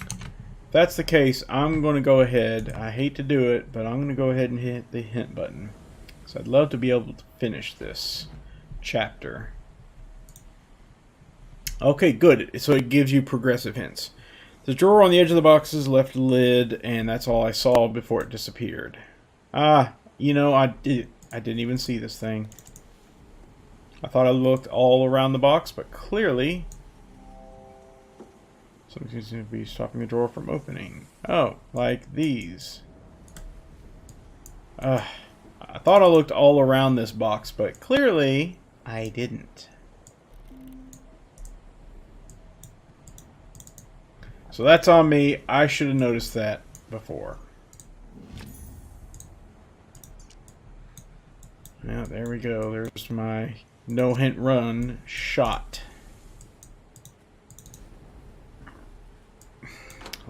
If that's the case, I'm going to go ahead. I hate to do it, but I'm going to go ahead and hit the hint button. So I'd love to be able to finish this chapter. Okay, good. So it gives you progressive hints. The drawer on the edge of the box is left lid, and that's all I saw before it disappeared. Ah, you know, I didn't even see this thing. I thought I looked all around the box, but clearly something seems to be stopping the drawer from opening. Oh, like these. I thought I looked all around this box, but clearly I didn't. So that's on me. I should have noticed that before. Yeah, there we go. There's my no hint run shot.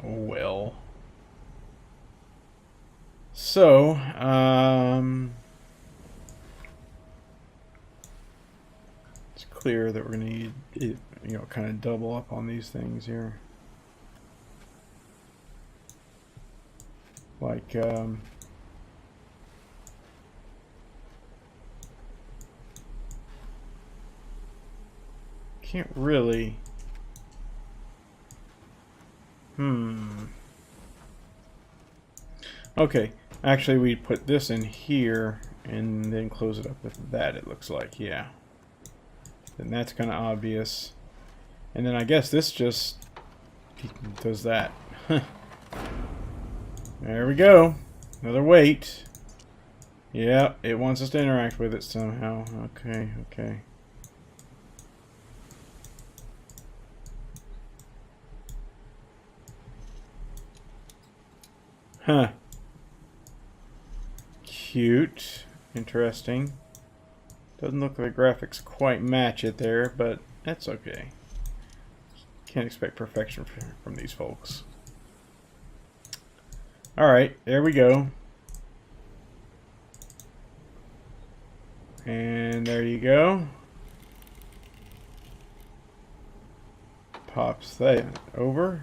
Oh well. So, it's clear that we're going to need, you know, kind of double up on these things here. Like, can't really. Okay, actually we put this in here and then close it up with that, it looks like, yeah. Then that's kind of obvious. And then I guess this just does that. There we go. Another weight. Yeah, it wants us to interact with it somehow. Okay, okay. Huh. Cute. Interesting. Doesn't look like the graphics quite match it there, but that's okay. Can't expect perfection from these folks. Alright, there we go. And there you go. Pops that over.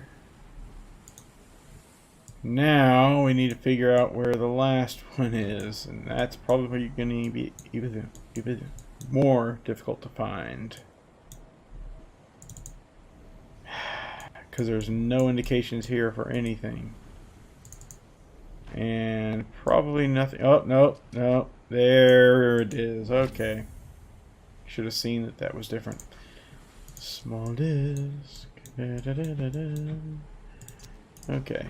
Now we need to figure out where the last one is, and that's probably going to be even more difficult to find. Because there's no indications here for anything. And probably nothing. Oh, no, no. There it is. Okay. Should have seen that that was different. Small disc. Okay.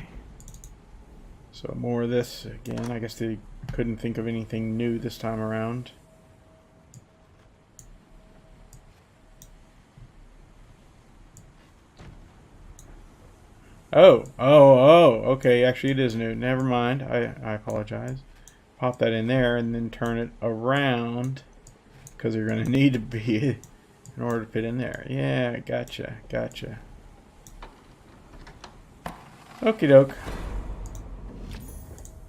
So more of this again. I guess they couldn't think of anything new this time around. Oh, okay, actually it is new. Never mind, I apologize. Pop that in there and then turn it around, because you're going to need to be in order to fit in there. Yeah, gotcha, gotcha. Okie doke.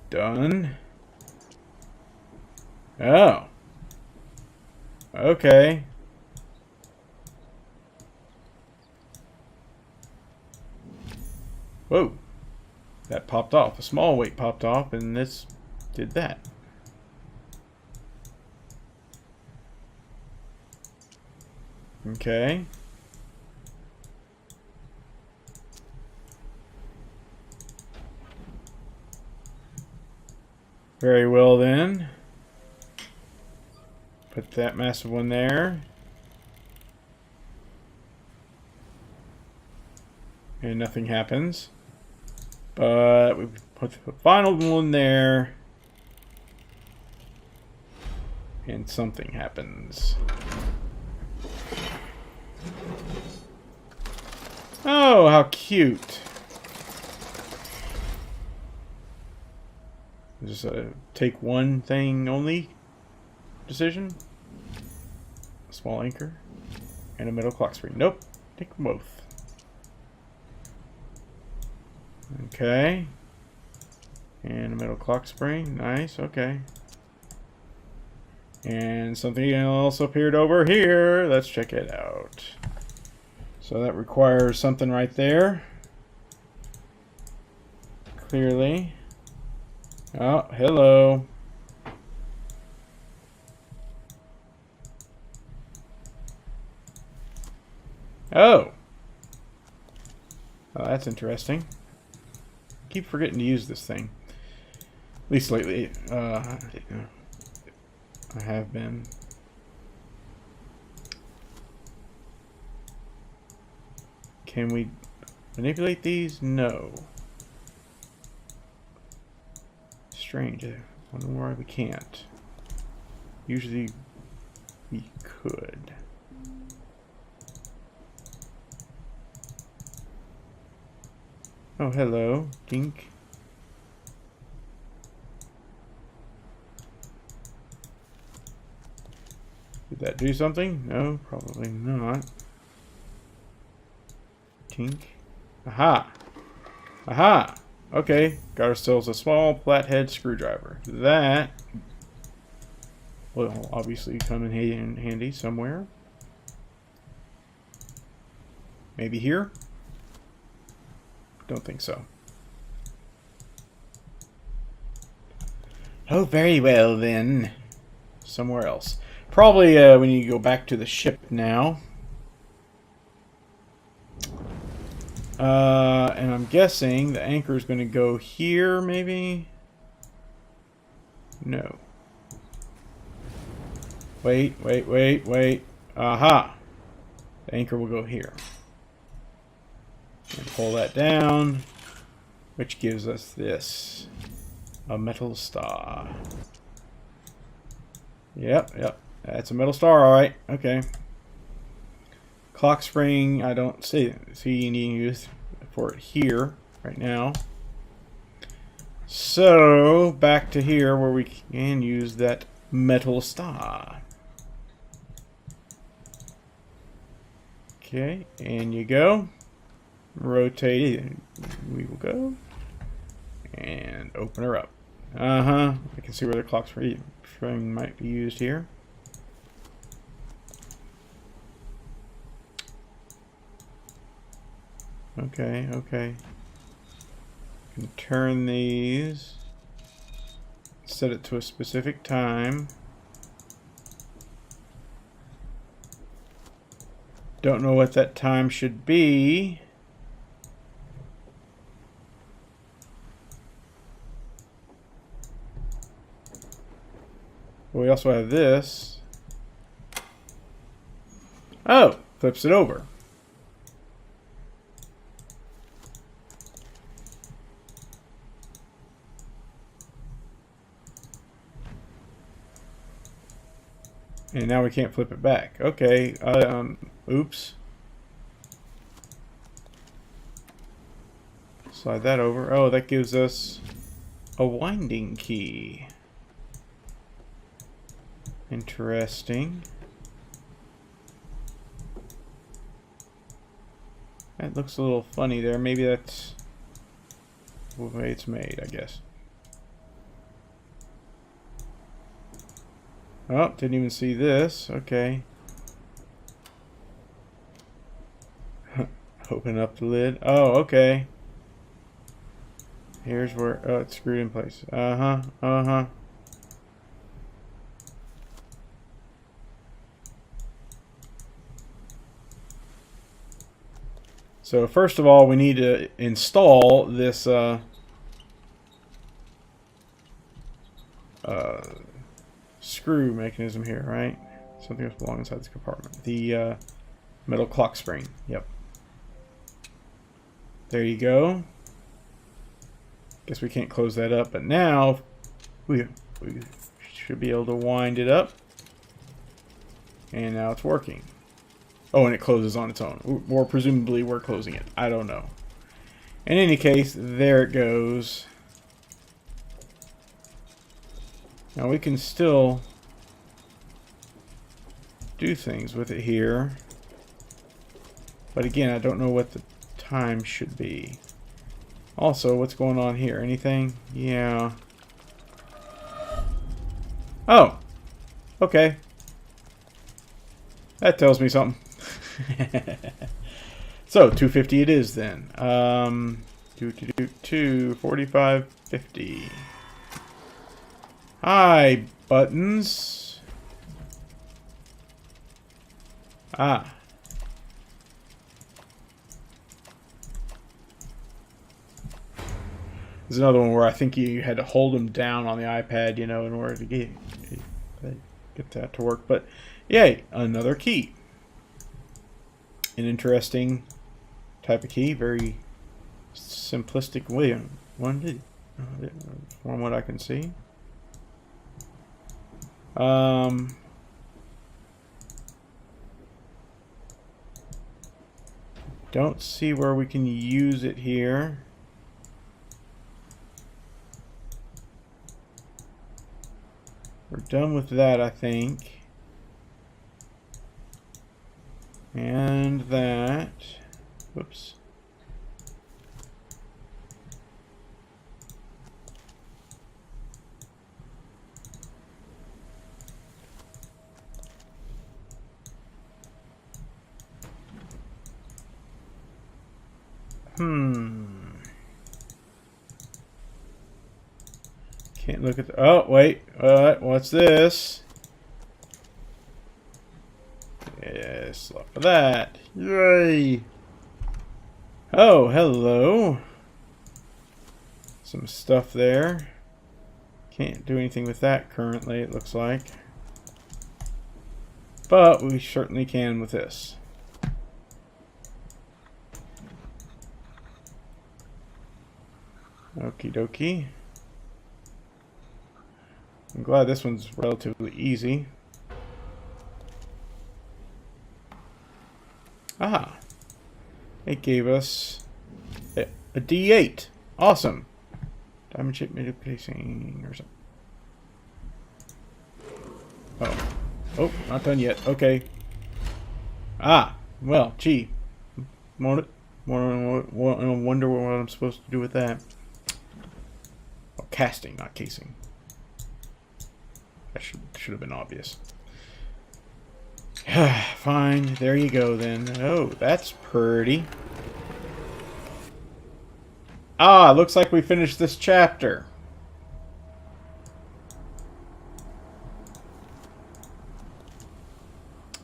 Done. Oh. Okay. Whoa, that popped off. A small weight popped off, and this did that. Okay. Very well then. Put that massive one there. And nothing happens. But we put the final one there. And something happens. Oh, how cute. Just take one thing only decision. A small anchor. And a metal clock spring. Nope. Take both. Okay. And a metal clock spring. Nice. Okay. And something else appeared over here. Let's check it out. So that requires something right there. Clearly. Oh, hello. Oh. Oh, that's interesting. Keep forgetting to use this thing. At least lately. I have been. Can we manipulate these? No. Strange. I wonder why we can't. Usually we could. Oh, hello. Dink. Did that do something? No, probably not. Tink. Aha! Aha! Okay, got ourselves a small flathead screwdriver. That will obviously come in handy somewhere. Maybe here? Don't think so. Oh, very well then. Somewhere else. Probably we need to go back to the ship now. And I'm guessing the anchor is going to go here, maybe? No. Wait. Aha! The anchor will go here. And pull that down, which gives us this. A metal star. Yep. That's a metal star, alright. Okay. Clock spring, I don't see any use for it here right now. So, back to here where we can use that metal star. Okay, and you go. Rotate it. We will go. And open her up. I can see where the clock spring might be used here. Okay. Can turn these. Set it to a specific time. Don't know what that time should be. We also have this. Oh, flips it over. And now we can't flip it back. Okay, oops. Slide that over. Oh, that gives us a winding key. Interesting. That looks a little funny there. Maybe that's the way it's made, I guess. Oh, didn't even see this. Okay. Open up the lid. Oh, okay. Here's where... Oh, it's screwed in place. So first of all, we need to install this screw mechanism here, right? Something else belongs inside this compartment. The metal clock spring. Yep. There you go. Guess we can't close that up, but now we should be able to wind it up. And now it's working. Oh, and it closes on its own. Or presumably we're closing it. I don't know. In any case, there it goes. Now we can still do things with it here. But again, I don't know what the time should be. Also, what's going on here? Anything? Yeah. Oh. Okay. That tells me something. So, 250 it is then. 4550. Hi, buttons. Ah. There's another one where I think you had to hold them down on the iPad, you know, in order to get that to work. But, yay, another key. An interesting type of key, very simplistic way. From what I can see. Don't see where we can use it here. We're done with that, I think. And that. Whoops. Can't look at the... Oh, wait. What's this? Yes, look for that. Yay! Oh, hello. Some stuff there. Can't do anything with that currently, it looks like. But we certainly can with this. Okie dokie. I'm glad this one's relatively easy. Ah, it gave us a D8. Awesome. Diamond chip made of casing or something. Oh, not done yet. Okay. Ah, well, gee. Wonder what I'm supposed to do with that. Oh, casting, not casing. That should have been obvious. Fine, there you go then. Oh, that's pretty. Ah, looks like we finished this chapter.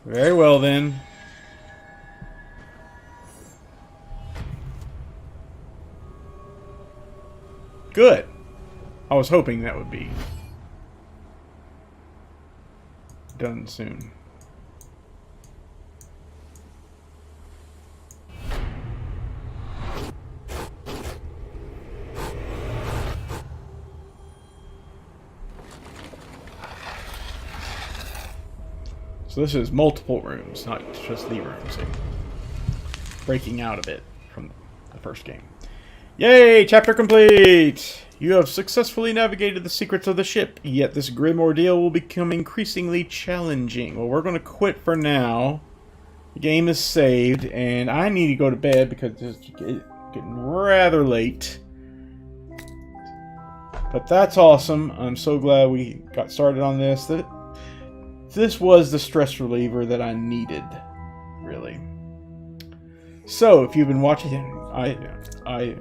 Very well then. Good. I was hoping that would be done soon. So this is multiple rooms, not just the rooms. Breaking out a bit from the first game. Yay! Chapter complete! You have successfully navigated the secrets of the ship, yet this grim ordeal will become increasingly challenging. Well, we're going to quit for now. The game is saved, and I need to go to bed because it's getting rather late. But that's awesome. I'm so glad we got started on this. This was the stress reliever that I needed, really. So, if you've been watching, I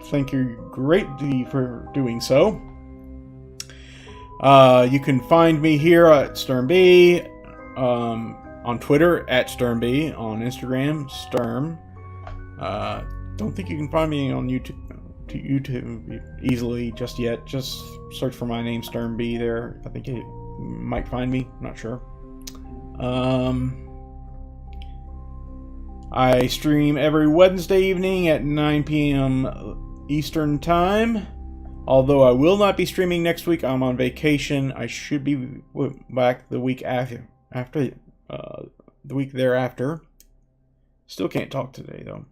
thank you greatly for doing so. You can find me here at SturmB, on Twitter at SturmB, on Instagram, Sturm. Don't think you can find me on YouTube easily just yet. Just search for my name, SturmB, there. I think you might find me. Not sure. I stream every Wednesday evening at 9 p.m. Eastern Time. Although I will not be streaming next week, I'm on vacation. I should be back the week after the week thereafter. Still can't talk today though.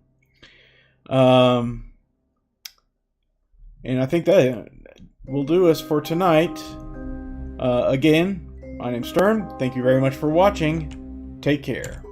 And I think that will do us for tonight. Again, my name's Sturm. Thank you very much for watching. Take care.